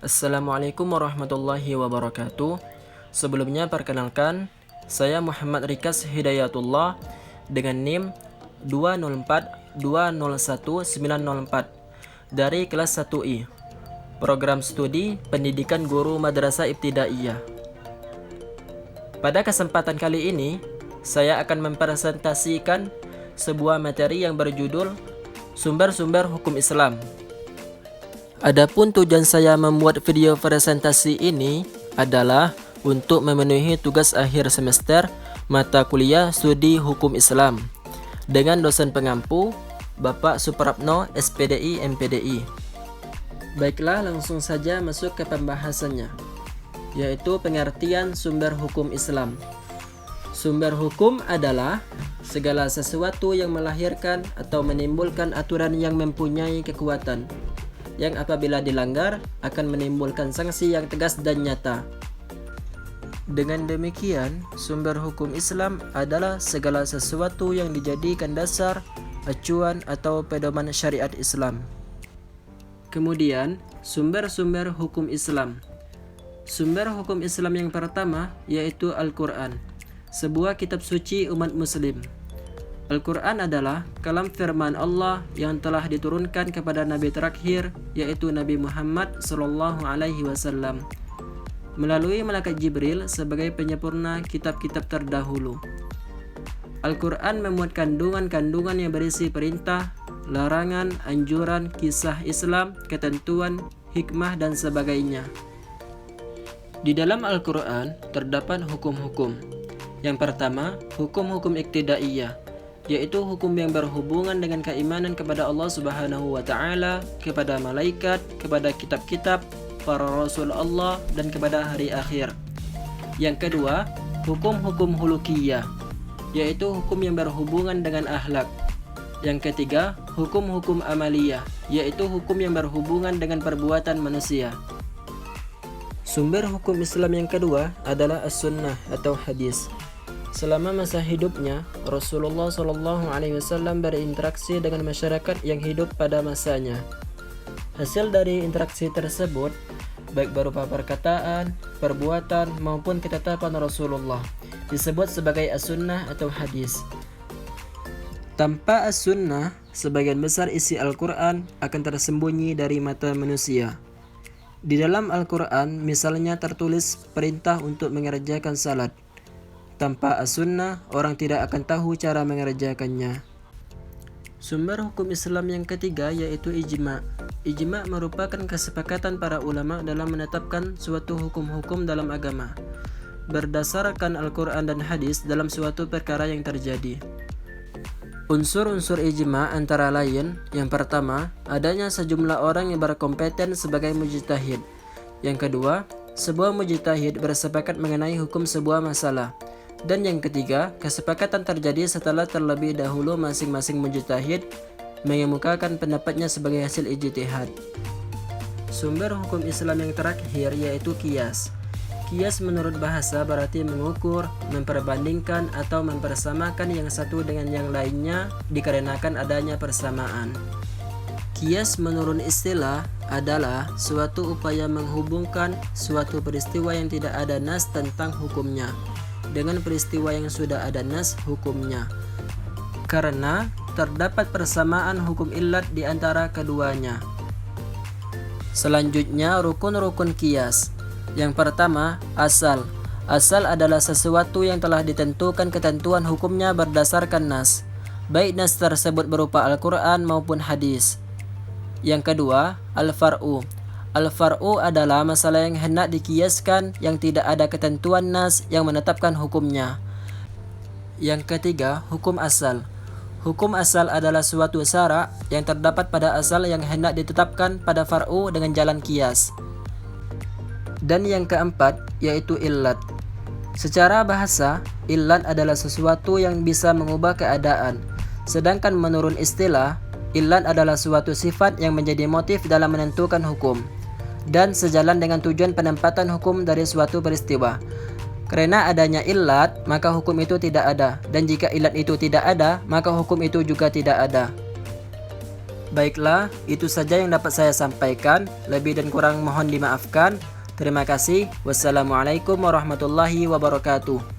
Assalamualaikum warahmatullahi wabarakatuh. Sebelumnya perkenalkan, saya Muhammad Rikas Hidayatullah dengan NIM 204201904 dari kelas 1I, Program Studi Pendidikan Guru Madrasah Ibtidaiyah. Pada kesempatan kali ini, saya akan mempresentasikan sebuah materi yang berjudul Sumber-sumber Hukum Islam. Adapun tujuan saya membuat video presentasi ini adalah untuk memenuhi tugas akhir semester mata kuliah studi hukum Islam dengan dosen pengampu Bapak Suprapno SPDI MPDI. Baiklah, langsung saja masuk ke pembahasannya, yaitu pengertian sumber hukum Islam. Sumber hukum adalah segala sesuatu yang melahirkan atau menimbulkan aturan yang mempunyai kekuatan, yang apabila dilanggar akan menimbulkan sanksi yang tegas dan nyata. Dengan demikian, sumber hukum Islam adalah segala sesuatu yang dijadikan dasar, acuan atau pedoman syariat Islam. Kemudian, sumber-sumber hukum Islam. Sumber hukum Islam yang pertama yaitu Al-Quran, sebuah kitab suci umat muslim. Al-Quran adalah kalam firman Allah yang telah diturunkan kepada Nabi terakhir, yaitu Nabi Muhammad SAW, melalui malaikat Jibril sebagai penyempurna kitab-kitab terdahulu. Al-Quran memuat kandungan-kandungan yang berisi perintah, larangan, anjuran, kisah Islam, ketentuan, hikmah, dan sebagainya. Di dalam Al-Quran terdapat hukum-hukum. Yang pertama, hukum-hukum iktidaiyah, yaitu hukum yang berhubungan dengan keimanan kepada Allah Subhanahu wa Ta'ala, kepada malaikat, kepada kitab-kitab, para rasul Allah, dan kepada hari akhir. Yang kedua, hukum-hukum hulukiyah, yaitu hukum yang berhubungan dengan akhlak. Yang ketiga, hukum-hukum amaliyah, yaitu hukum yang berhubungan dengan perbuatan manusia. Sumber hukum Islam yang kedua adalah as-sunnah atau hadis. Selama masa hidupnya, Rasulullah SAW berinteraksi dengan masyarakat yang hidup pada masanya. Hasil dari interaksi tersebut, baik berupa perkataan, perbuatan, maupun ketetapan Rasulullah, disebut sebagai as-sunnah atau hadis. Tanpa as-sunnah, sebagian besar isi Al-Quran akan tersembunyi dari mata manusia. Di dalam Al-Quran, misalnya tertulis perintah untuk mengerjakan salat. Tanpa as-sunnah, orang tidak akan tahu cara mengerjakannya. Sumber hukum Islam yang ketiga yaitu ijma'. Ijma' merupakan kesepakatan para ulama dalam menetapkan suatu hukum-hukum dalam agama, berdasarkan Al-Quran dan hadis dalam suatu perkara yang terjadi. Unsur-unsur ijma' antara lain, yang pertama, adanya sejumlah orang yang berkompeten sebagai mujtahid. Yang kedua, sebuah mujtahid bersepakat mengenai hukum sebuah masalah. Dan yang ketiga, kesepakatan terjadi setelah terlebih dahulu masing-masing mujtahid mengemukakan pendapatnya sebagai hasil ijtihad. Sumber hukum Islam yang terakhir yaitu qiyas. Qiyas menurut bahasa berarti mengukur, memperbandingkan atau mempersamakan yang satu dengan yang lainnya dikarenakan adanya persamaan. Qiyas menurut istilah adalah suatu upaya menghubungkan suatu peristiwa yang tidak ada nas tentang hukumnya dengan peristiwa yang sudah ada nas hukumnya, karena terdapat persamaan hukum illat di antara keduanya. Selanjutnya, rukun-rukun qiyas. Yang pertama, asal. Asal adalah sesuatu yang telah ditentukan ketentuan hukumnya berdasarkan nas, baik nas tersebut berupa Al-Quran maupun hadis. Yang kedua, al-far'u. Al-far'u adalah masalah yang hendak dikiyaskan yang tidak ada ketentuan nas yang menetapkan hukumnya. Yang ketiga, hukum asal. Hukum asal adalah suatu syara' yang terdapat pada asal yang hendak ditetapkan pada far'u dengan jalan qiyas. Dan yang keempat, yaitu illat. Secara bahasa, illat adalah sesuatu yang bisa mengubah keadaan. Sedangkan menurut istilah, illat adalah suatu sifat yang menjadi motif dalam menentukan hukum dan sejalan dengan tujuan penempatan hukum dari suatu peristiwa. Karena adanya illat, maka hukum itu tidak ada, dan jika illat itu tidak ada, maka hukum itu juga tidak ada. Baiklah, itu saja yang dapat saya sampaikan. Lebih dan kurang mohon dimaafkan. Terima kasih. Wassalamualaikum warahmatullahi wabarakatuh.